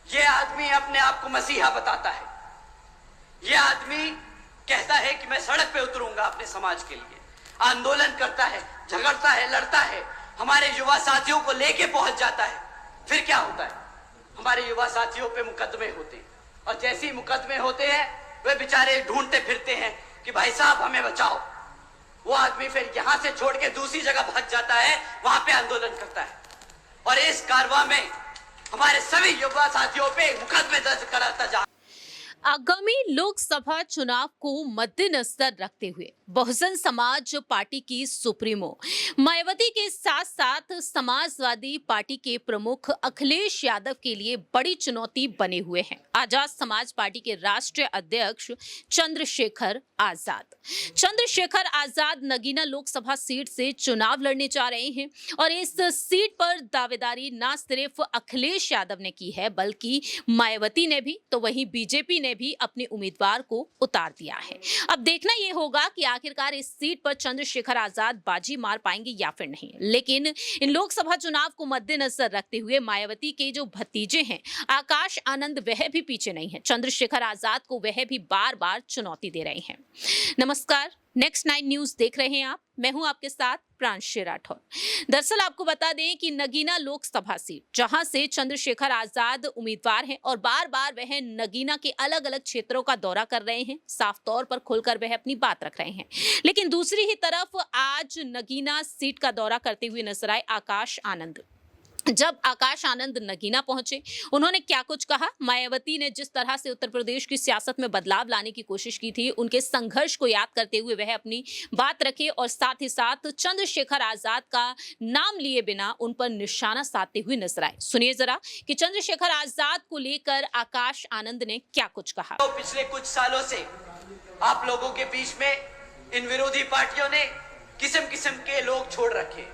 ये आदमी अपने आप को मसीहा बताता है। ये आदमी कहता है कि मैं सड़क पे उतरूंगा अपने समाज के लिए, आंदोलन करता है, झगड़ता है, लड़ता है, हमारे युवा साथियों को लेके पहुंच जाता है। फिर क्या होता है? हमारे युवा साथियों पे मुकदमे होते हैं, और जैसे ही मुकदमे होते हैं वे बेचारे ढूंढते फिरते हैं कि भाई साहब हमें बचाओ। वो आदमी फिर यहां से छोड़ के दूसरी जगह भाग जाता है, वहां पे आंदोलन करता है, और इस कारवां में हमारे सभी युवा साथियों पे मुकदमे दर्ज कराता जा। आगामी लोकसभा चुनाव को मद्देनजर रखते हुए बहुजन समाज पार्टी की सुप्रीमो मायावती के साथ साथ समाजवादी पार्टी के प्रमुख अखिलेश यादव के लिए बड़ी चुनौती बने हुए हैं आजाद समाज पार्टी के राष्ट्रीय अध्यक्ष चंद्रशेखर आजाद नगीना लोकसभा सीट से चुनाव लड़ने जा रहे हैं और इस सीट पर दावेदारी न सिर्फ अखिलेश यादव ने की है बल्कि मायावती ने भी, तो वहीं बीजेपी ने भी अपने उम्मीदवार को उतार दिया है। अब देखना यह होगा कि आखिरकार इस सीट पर चंद्रशेखर आजाद बाजी मार पाएंगे या फिर नहीं। लेकिन इन लोकसभा चुनाव को मद्देनजर रखते हुए मायावती के जो भतीजे हैं आकाश आनंद, वह भी पीछे नहीं है। चंद्रशेखर आजाद को वह भी बार बार चुनौती दे रहे हैं। नमस्कार, नेक्स्ट 9 न्यूज देख रहे हैं आप। मैं हूं आपके साथ प्रांशी राठौर। दरअसल आपको बता दें कि नगीना लोकसभा सीट जहां से चंद्रशेखर आजाद उम्मीदवार हैं और बार बार वह नगीना के अलग अलग क्षेत्रों का दौरा कर रहे हैं, साफ तौर पर खुलकर वह अपनी बात रख रहे हैं। लेकिन दूसरी ही तरफ आज नगीना सीट का दौरा करते हुए नजर आए आकाश आनंद। जब आकाश आनंद नगीना पहुंचे, उन्होंने क्या कुछ कहा? मायावती ने जिस तरह से उत्तर प्रदेश की सियासत में बदलाव लाने की कोशिश की थी, उनके संघर्ष को याद करते हुए वह अपनी बात रखे और साथ ही साथ चंद्रशेखर आजाद का नाम लिए बिना उन पर निशाना साधते हुए नजर आए। सुनिए जरा कि चंद्रशेखर आजाद को लेकर आकाश आनंद ने क्या कुछ कहा। तो पिछले कुछ सालों से आप लोगों के बीच में इन विरोधी पार्टियों ने किस्म किस्म के लोग छोड़ रखे।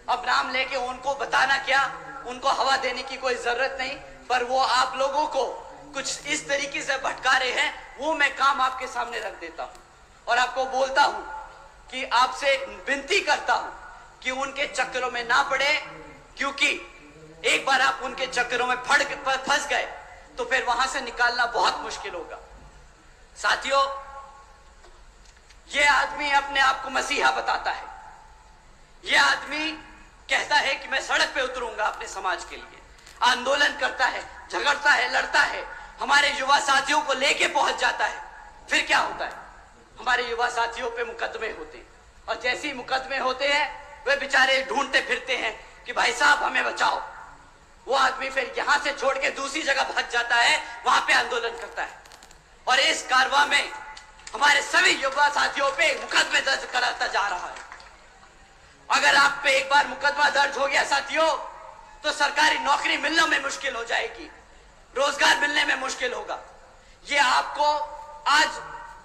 अब नाम लेके उनको बताना क्या, उनको हवा देने की कोई जरूरत नहीं, पर वो आप लोगों को कुछ इस तरीके से भटका रहे हैं, वो मैं काम आपके सामने रख देता हूं और आपको बोलता हूं कि आपसे विनती करता हूं कि उनके चक्करों में ना पड़े, क्योंकि एक बार आप उनके चक्करों में फंस गए तो फिर वहां से निकालना बहुत मुश्किल होगा। साथियों, ये आदमी अपने आप को मसीहा बताता है। ये आदमी कहता है कि मैं सड़क पे उतरूंगा अपने समाज के लिए, आंदोलन करता है, झगड़ता है, लड़ता है, हमारे युवा साथियों को लेके पहुंच जाता है। फिर क्या होता है? हमारे युवा साथियों पे मुकदमे होते हैं, और जैसे ही मुकदमे होते हैं वे बेचारे ढूंढते फिरते हैं कि भाई साहब हमें बचाओ। वो आदमी फिर यहां से छोड़ के दूसरी जगह भाग जाता है, वहां पे आंदोलन करता है, और इस कारवां में हमारे सभी युवा साथियों पे मुकदमे दर्ज कराता जा रहा है। अगर आप पे एक बार मुकदमा दर्ज हो गया साथियों, तो सरकारी नौकरी मिलने में मुश्किल हो जाएगी, रोजगार मिलने में मुश्किल होगा। ये आपको आज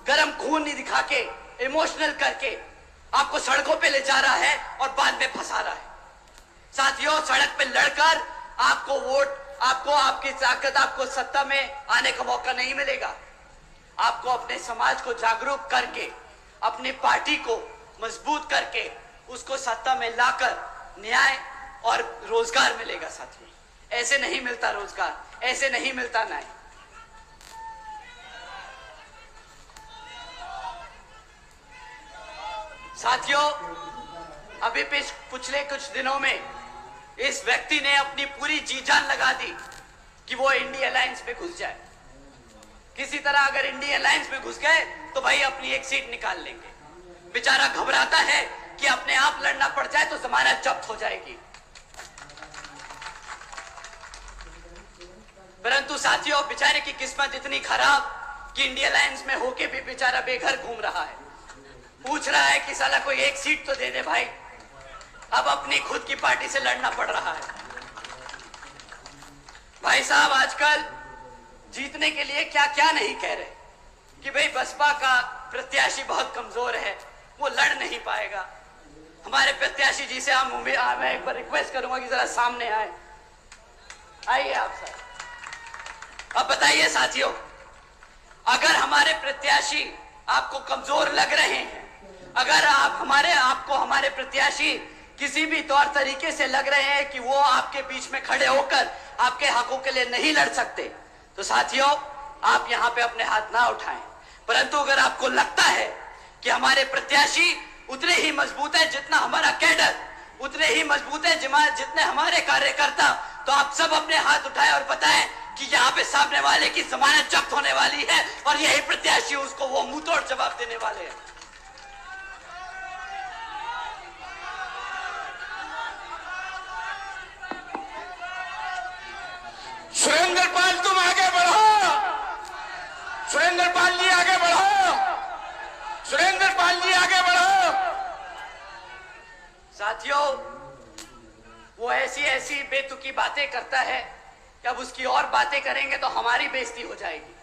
गरम खून नहीं दिखा के, इमोशनल करके आपको सड़कों पे ले जा रहा है और बाद में फंसा रहा है। साथियों, सड़क पे लड़कर आपको वोट, आपको आपकी ताकत, आपको सत्ता में आने का मौका नहीं मिलेगा। आपको अपने समाज को जागरूक करके, अपनी पार्टी को मजबूत करके उसको सत्ता में लाकर न्याय और रोजगार मिलेगा। साथियों, ऐसे नहीं मिलता रोजगार, ऐसे नहीं मिलता न्याय। साथियों, अभी पिछले कुछ दिनों में इस व्यक्ति ने अपनी पूरी जी जान लगा दी कि वो इंडिया अलायंस में घुस जाए। किसी तरह अगर इंडिया अलायंस में घुस गए तो भाई अपनी एक सीट निकाल लेंगे। बेचारा घबराता है कि अपने आप लड़ना पड़ जाए तो जमानत जब्त हो जाएगी। परंतु साथियों, बेचारे की किस्मत इतनी खराब कि इंडिया अलायंस में होके भी बेचारा बेघर घूम रहा है। पूछ रहा है कि साला कोई एक सीट तो दे दे भाई। अब अपनी खुद की पार्टी से लड़ना पड़ रहा है। भाई साहब, आजकल जीतने के लिए क्या क्या नहीं कह रहे कि भाई बसपा का प्रत्याशी बहुत कमजोर है, वो लड़ नहीं पाएगा। हमारे प्रत्याशी जी से मैं एक बार रिक्वेस्ट करूंगा कि जरा सामने आए। आइए आप सर। अब बताइए साथियों, अगर हमारे प्रत्याशी आपको कमजोर लग रहे हैं, अगर आपको हमारे प्रत्याशी किसी भी तौर तरीके से लग रहे हैं कि वो आपके बीच में खड़े होकर आपके हकों के लिए नहीं लड़ सकते, तो साथियों आप यहाँ पे अपने हाथ ना उठाएं। परंतु अगर आपको लगता है कि हमारे प्रत्याशी उतने ही मजबूत है जितना हमारा कैडर, उतने ही मजबूत है जितने हमारे कार्यकर्ता, तो आप सब अपने हाथ उठाएं और बताएं कि यहाँ पे सामने वाले की जमानत जब्त होने वाली है और यही प्रत्याशी उसको वो मुंहतोड़ जवाब देने वाले हैं। सुरेंद्र पाल तुम आगे बढ़ो, सुरेंद्र पाल जी आगे बढ़ो, सुरेंद्र पाल जी आगे बढ़ो। साथियों वो ऐसी ऐसी बेतुकी बातें करता है कि अब उसकी और बातें करेंगे तो हमारी बेइज्जती हो जाएगी।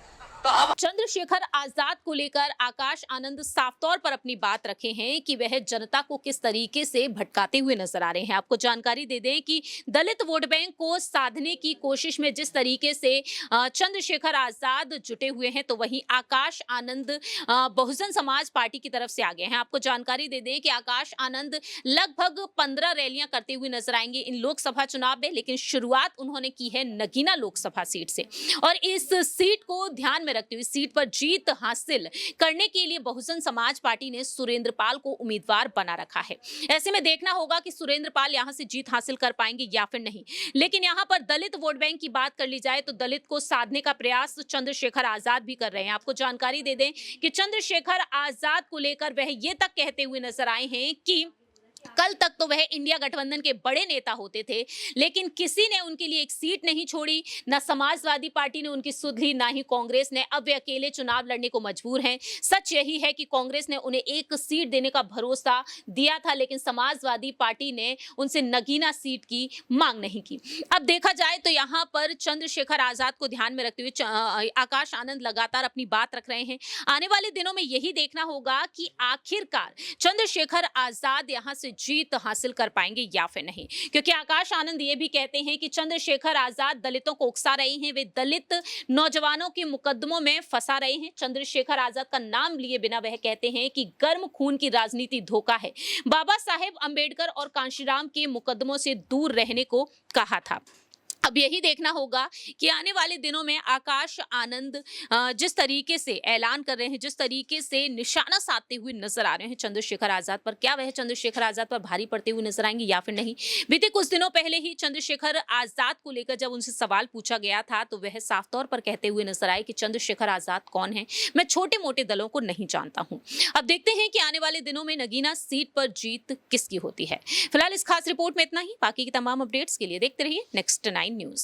तो अब चंद्रशेखर आजाद को लेकर आकाश आनंद साफ तौर पर अपनी बात रखे हैं कि वह जनता को किस तरीके से भटकाते हुए नजर आ रहे हैं। आपको जानकारी दे दें कि दलित वोट बैंक को साधने की कोशिश में जिस तरीके से चंद्रशेखर आजाद जुटे हुए हैं, तो वहीं आकाश आनंद बहुजन समाज पार्टी की तरफ से आगे हैं। आपको जानकारी दे दें कि आकाश आनंद लगभग 15 रैलियां करते हुए नजर आएंगे इन लोकसभा चुनाव में, लेकिन शुरुआत उन्होंने की है नगीना लोकसभा सीट से और इस सीट को ध्यान में रखते हुए सीट पर जीत हासिल करने के लिए बहुजन समाज पार्टी ने सुरेंद्र पाल को उम्मीदवार बना रखा है। ऐसे में देखना होगा कि सुरेंद्र पाल यहां से जीत हासिल कर पाएंगे या फिर नहीं। लेकिन यहां पर दलित वोट बैंक की बात कर ली जाए तो दलित को साधने का प्रयास चंद्रशेखर आजाद भी कर रहे हैं। आपको जानकारी दे दें कि चंद्रशेखर आजाद को लेकर वह ये तक कहते हुए नजर आए हैं कि कल तक तो वह इंडिया गठबंधन के बड़े नेता होते थे, लेकिन किसी ने उनके लिए एक सीट नहीं छोड़ी, ना समाजवादी पार्टी ने उनकी सुध ली, ना ही कांग्रेस ने। अब वे अकेले चुनाव लड़ने को मजबूर हैं। सच यही है कि कांग्रेस ने उन्हें एक सीट देने का भरोसा दिया था, लेकिन समाजवादी पार्टी ने उनसे नगीना सीट की मांग नहीं की। अब देखा जाए तो यहाँ पर चंद्रशेखर आजाद को ध्यान में रखते हुए आकाश आनंद लगातार अपनी बात रख रहे हैं। आने वाले दिनों में यही देखना होगा कि आखिरकार चंद्रशेखर आजाद यहाँ से जीत हासिल कर पाएंगे या फिर नहीं, क्योंकि आकाश आनंद ये भी कहते हैं कि चंद्रशेखर आजाद दलितों को उकसा रहे हैं, वे दलित नौजवानों के मुकदमों में फंसा रहे हैं। चंद्रशेखर आजाद का नाम लिए बिना वह कहते हैं कि गर्म खून की राजनीति धोखा है। बाबा साहेब अंबेडकर और कांशीराम के मुकदमों से दूर रहने को कहा था। अब यही देखना होगा कि आने वाले दिनों में आकाश आनंद जिस तरीके से ऐलान कर रहे हैं, जिस तरीके से निशाना साधते हुए नजर आ रहे हैं चंद्रशेखर आजाद पर, क्या वह चंद्रशेखर आजाद पर भारी पड़ते हुए नजर आएंगे या फिर नहीं। बीते कुछ दिनों पहले ही चंद्रशेखर आजाद को लेकर जब उनसे सवाल पूछा गया था तो वह साफ तौर पर कहते हुए नजर आए कि चंद्रशेखर आजाद कौन है, मैं छोटे मोटे दलों को नहीं जानता हूं। अब देखते हैं कि आने वाले दिनों में नगीना सीट पर जीत किसकी होती है। फिलहाल इस खास रिपोर्ट में इतना ही। बाकी की तमाम अपडेट्स के लिए देखते रहिए नेक्स्ट 9 न्यूज।